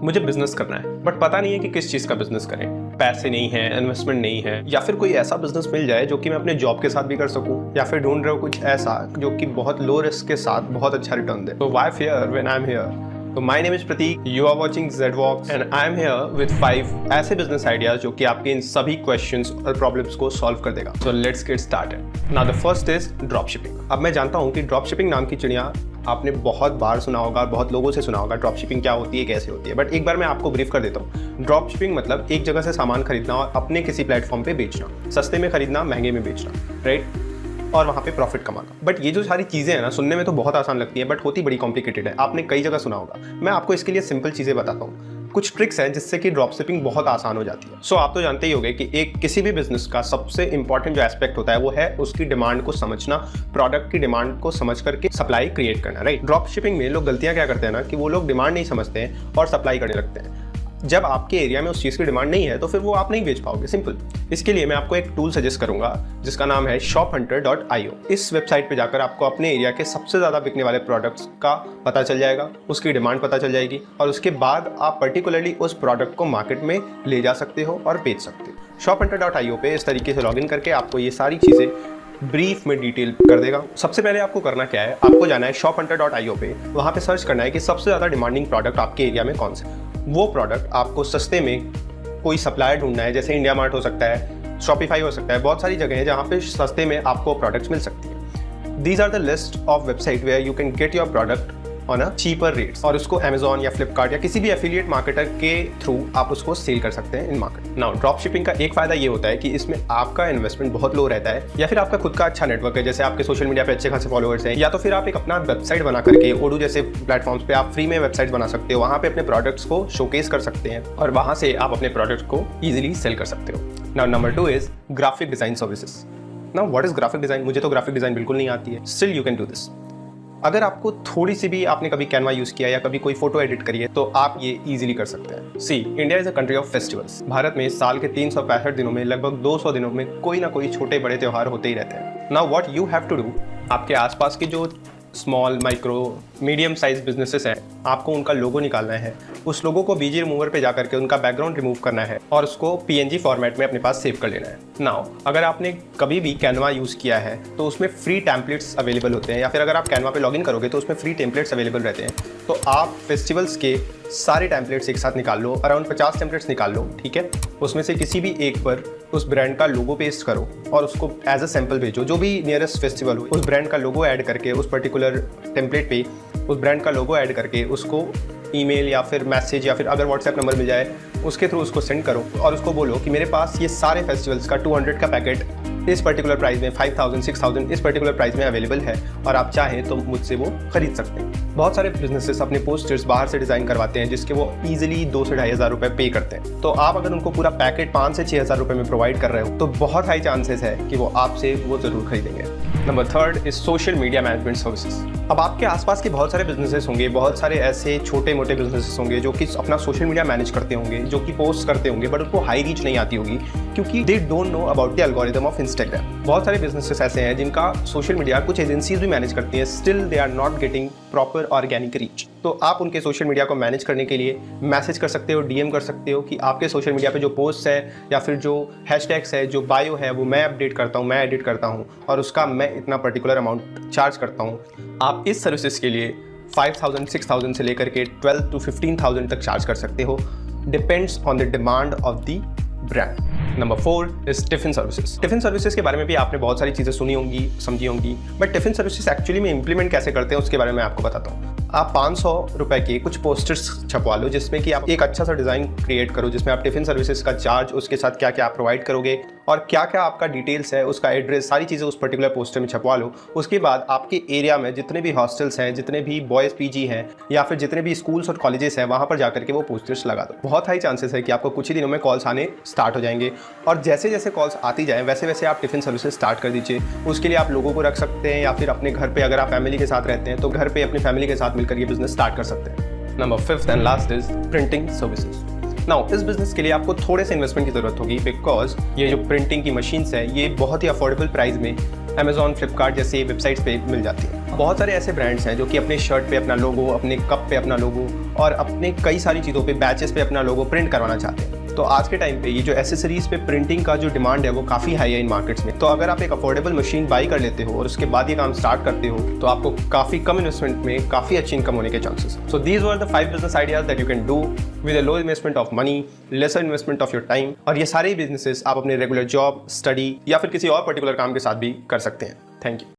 मुझे बिजनेस करना है बट पता नहीं है कि किस चीज़ का बिजनेस करें। पैसे नहीं है, इन्वेस्टमेंट नहीं है, या फिर कोई ऐसा बिजनेस मिल जाए जो कि मैं अपने जॉब के साथ भी कर सकूं, या फिर ढूंढ रहा हूं कुछ ऐसा जो कि बहुत लो रिस्क के साथ बहुत अच्छा रिटर्न दे। तो why fear when I am here? तो my name is Prateek, you are watching ZVox and I am here with 5 ऐसे बिजनेस आइडियाज जो कि आपके इन सभी क्वेश्चंस और प्रॉब्लम्स को सॉल्व कर देगा। So let's get started. Now the first is drop shipping. अब मैं जानता हूँ कि ड्रॉप शिपिंग नाम की चिड़िया आपने बहुत बार सुना होगा, बहुत लोगों से सुना होगा ड्रॉप शिपिंग क्या होती है, कैसे होती है, बट एक बार मैं आपको ब्रीफ कर देता हूँ। ड्रॉप शिपिंग मतलब एक जगह से सामान खरीदना और अपने किसी प्लेटफॉर्म पे बेचना, सस्ते में खरीदना महंगे में बेचना, राइट, और वहाँ पे प्रॉफिट कमाना। बट ये जो सारी चीज़ें हैं ना, सुनने में तो बहुत आसान लगती है बट होती बड़ी कॉम्प्लिकेटेड है। आपने कई जगह सुना होगा। मैं आपको इसके लिए सिंपल चीज़ें बताता हूँ, कुछ ट्रिक्स हैं जिससे कि ड्रॉप शिपिंग बहुत आसान हो जाती है। सो आप तो जानते ही होंगे कि एक किसी भी बिजनेस का सबसे इंपॉर्टेंट जो एस्पेक्ट होता है वो है उसकी डिमांड को समझना, प्रोडक्ट की डिमांड को समझ करके सप्लाई क्रिएट करना, राइट। ड्रॉप शिपिंग में लोग गलतियां क्या करते हैं ना कि वो लोग डिमांड नहीं समझते हैं और सप्लाई करने लगते हैं। जब आपके एरिया में उस चीज़ की डिमांड नहीं है तो फिर वो आप नहीं बेच पाओगे, सिंपल। इसके लिए मैं आपको एक टूल सजेस्ट करूंगा जिसका नाम है shophunter.io। इस वेबसाइट पे जाकर आपको अपने एरिया के सबसे ज़्यादा बिकने वाले प्रोडक्ट्स का पता चल जाएगा, उसकी डिमांड पता चल जाएगी और उसके बाद आप पर्टिकुलरली उस प्रोडक्ट को मार्केट में ले जा सकते हो और बेच सकते हो। shophunter.io पे इस तरीके से लॉगिन करके आपको ये सारी चीज़ें ब्रीफ में डिटेल कर देगा। सबसे पहले आपको करना क्या है, आपको जाना है shophunter.io पे, वहाँ पे सर्च करना है कि सबसे ज़्यादा डिमांडिंग प्रोडक्ट आपके एरिया में कौन से। वो प्रोडक्ट आपको सस्ते में कोई सप्लायर ढूंढना है, जैसे इंडिया मार्ट हो सकता है, शॉपिफाई हो सकता है, बहुत सारी जगह है जहाँ पे सस्ते में आपको प्रोडक्ट्स मिल सकती है। These are the list of website where you can get your product on a cheaper rates, और उसको Amazon या फ्लिपकार्ट या किसी भी एफिलिएट मार्केटर के थ्रू आप उसको सेल कर सकते हैं इन मार्केट। नाउ ड्रॉप शिपिंग का एक फायदा ये होता है कि इसमें आपका इन्वेस्टमेंट बहुत लो रहता है, या फिर आपका खुद का अच्छा नेटवर्क है, जैसे आपके सोशल मीडिया पे अच्छे खासे फॉलोअर्स हैं, या तो फिर आप एक अपना वेबसाइट बना करके ओडू जैसे प्लेटफॉर्म्स पे आप फ्री में वेबसाइट बना सकते हो, वहाँ पे अपने प्रोडक्ट्स को शोकेस कर सकते हैं और वहाँ से आप अपने प्रोडक्ट को ईजिली सेल कर सकते हो। Now number 2 is graphic design services. Now what is graphic design? मुझे तो ग्राफिक डिजाइन बिल्कुल नहीं आती है, still you can do this. अगर आपको थोड़ी सी भी आपने कभी कैनवा यूज किया या कभी कोई फोटो एडिट करी है तो आप ये इजीली कर सकते हैं। See, India is a country of festivals. Bharat में साल के 365 दिनों में लगभग 200 दिनों में कोई ना कोई छोटे बड़े त्योहार होते ही रहते हैं। Now what you have to do, आपके आसपास की जो small, micro, medium size businesses हैं, आपको उनका लोगो निकालना है, उस लोगो को बीजी रिमूवर पे जाकर के उनका बैकग्राउंड रिमूव करना है और उसको PNG फॉर्मेट में अपने पास सेव कर लेना है। नाउ अगर आपने कभी भी कैनवा यूज़ किया है तो उसमें फ्री टेम्पलेट्स अवेलेबल होते हैं, या फिर अगर आप कैनवा पे लॉगिन करोगे तो उसमें फ्री टेम्पलेट्स अवेलेबल रहते हैं। तो आप फेस्टिवल्स के सारे टेम्पलेट्स एक साथ निकाल लो, अराउंड 50 टेम्पलेट्स निकाल लो, ठीक है। उसमें से किसी भी एक पर उस ब्रांड का लोगो पेस्ट करो और उसको एज अ सैंपल भेजो। जो भी नियरेस्ट फेस्टिवल हो उस ब्रांड का लोगो ऐड करके उस पर्टिकुलर टेम्पलेट पे उस ब्रांड का लोगो ऐड करके उसको ईमेल या फिर मैसेज या फिर अगर व्हाट्सएप नंबर मिल जाए उसके थ्रू उसको सेंड करो और उसको बोलो कि मेरे पास ये सारे फेस्टिवल्स का 200 का पैकेट इस पर्टिकुलर प्राइस में 5000 6000 इस पर्टिकुलर प्राइस में अवेलेबल है और आप चाहें तो मुझसे वो खरीद सकते हैं। बहुत सारे बिजनेसेस अपने पोस्टर्स बाहर से डिज़ाइन करवाते हैं जिसके वो ईजिली 2 से 2500 रुपये पे करते हैं। तो आप अगर उनको पूरा पैकेट 5 से 6000 रुपये में प्रोवाइड कर रहे हो तो बहुत हाई चांसेस है कि वो आपसे वो ज़रूर खरीदेंगे। Number 3 is social media management services. अब आपके आसपास के बहुत सारे बिजनेसेस होंगे, बहुत सारे ऐसे छोटे मोटे बिजनेसेस होंगे जो कि अपना सोशल मीडिया मैनेज करते होंगे, जो कि पोस्ट करते होंगे, बट उनको हाई रीच नहीं आती होगी क्योंकि they don't know about the algorithm of Instagram. बहुत सारे बिजनेसेस ऐसे हैं जिनका सोशल मीडिया कुछ एजेंसीज भी मैनेज करती हैं, still they are not getting proper organic reach. तो आप उनके सोशल मीडिया को मैनेज करने के लिए मैसेज कर सकते हो, DM कर सकते हो कि आपके सोशल मीडिया पे जो पोस्ट है या फिर जो हैशटैग्स है, जो बायो है, वो मैं अपडेट करता हूँ, मैं एडिट करता हूँ और उसका मैं इतना पर्टिकुलर अमाउंट चार्ज करता हूँ। आप इस सर्विसेज के लिए 5000 6000 से लेकर के 12 to 15,000 तक चार्ज कर सकते हो, depends on the demand of the brand. Number 4 is tiffin services. Tiffin services के बारे में भी आपने बहुत सारी चीज़ें सुनी होंगी, समझी होंगी, बट टिफिन सर्विसेज एक्चुअली में इंप्लीमेंट कैसे करते हैं उसके बारे में आपको बताता हूँ। आप 500 रुपए के कुछ पोस्टर्स छपवा लो जिसमें कि आप एक अच्छा सा डिज़ाइन क्रिएट करो जिसमें आप टिफिन सर्विसेज का चार्ज, उसके साथ क्या क्या आप प्रोवाइड करोगे और क्या क्या आपका डिटेल्स है, उसका एड्रेस, सारी चीज़ें उस पर्टिकुलर पोस्टर में छपवा लो। उसके बाद आपके एरिया में जितने भी हॉस्टल्स हैं, जितने भी बॉयज़ PG हैं या फिर जितने भी स्कूल्स और कॉलेजेस हैं, वहाँ पर जाकर के वो पोस्टर्स लगा दो। बहुत हाई चांसेस है कि आपको कुछ ही दिनों में कॉल्स आने स्टार्ट हो जाएंगे और जैसे जैसे कॉल्स आती जाएँ वैसे वैसे आप टिफिन सर्विसेज स्टार्ट कर दीजिए। उसके लिए आप लोगों को रख सकते हैं या फिर अपने घर पर, अगर आप फैमिली के साथ रहते हैं तो घर पर अपनी फैमिली के साथ मिलकर ये बिजनेस स्टार्ट कर सकते हैं। Number 5 and last is printing services. Now इस बिजनेस के लिए आपको थोड़े से इन्वेस्टमेंट की जरूरत होगी बिकॉज ये जो प्रिंटिंग की मशीन्स है ये बहुत ही अफोर्डेबल प्राइस में Amazon, फ्लिपकार्ट जैसे वेबसाइट्स पे मिल जाती है। बहुत सारे ऐसे ब्रांड्स हैं जो कि अपने शर्ट पे अपना लोगो, अपने कप पे अपना लोगो और अपने कई सारी चीज़ों पे, बैचेस पे अपना लोगो प्रिंट करवाना चाहते हैं। तो आज के टाइम पे ये जो एसेसरीज पे प्रिंटिंग का जो डिमांड है वो काफ़ी हाई है इन मार्केट्स में। तो अगर आप एक अफोर्डेबल मशीन बाई कर लेते हो और उसके बाद ये काम स्टार्ट करते हो तो आपको काफ़ी कम इन्वेस्टमेंट में काफ़ी अच्छी इनकम होने के chances. So these were the 5 business ideas that you can do with a low investment of money, lesser investment of your time. और ये सारे बिजनेसेस आप अपने रेगुलर जॉब, स्टडी या फिर किसी और पर्टिकुलर काम के साथ भी कर सकते हैं। Thank you.